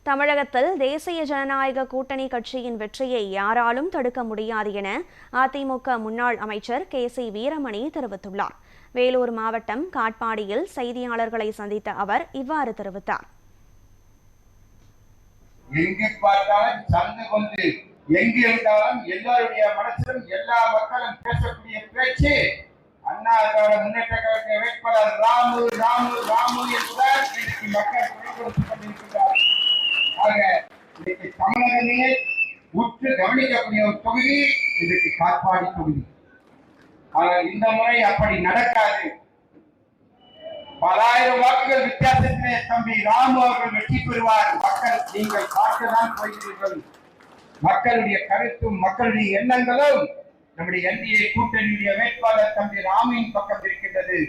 தமிழகத்தில் தேசிய ஜனநாயக கூட்டணி கட்சியின் வெற்றியை யாராலும் தடுக்க முடியாது என அதிமுக முன்னாள் அமைச்சர் கே.சி. வீரமணி தெரிவித்துள்ளார். வேலூர் மாவட்டம் காட்பாடியில் செய்தியாளர்களை சந்தித்த அவர் இவ்வாறு தெரிவித்தார். எங்கு பார்த்தாலும் சந்து கொண்டு எங்கு இருந்தாலும் எல்லாருடைய மனசிலும் எல்லா மக்களும் பேசக்கூடிய பேச்சு அண்ணா திராவிட முன்னேற்ற கழக வேட்பாளர் ராமு ராமு ராமு என்பதால் இன்றைக்கு மக்கள் குரல் கொடுத்துக் கொண்டிருக்கிறார். ஆக இன்றைக்கு தமிழகமே உற்று கவனிக்கக்கூடிய ஒரு தொகுதி இன்றைக்கு காட்பாடி தொகுதி. ஆனால் இந்த முறை அப்படி நடக்காது. பலாயிரம் வாக்குகள் வித்தியாசத்திலே தம்பி ராமு அவர்கள் வெற்றி பெறுவார். மக்கள் நீங்கள் பார்க்கதான் போகிறீர்கள். மக்களுடைய கருத்தும் மக்களுடைய எண்ணங்களும் நம்முடைய என்டிஏ கூட்டணியுடைய வேட்பாளர் தம்பி ராமின் பக்கம் இருக்கின்றது.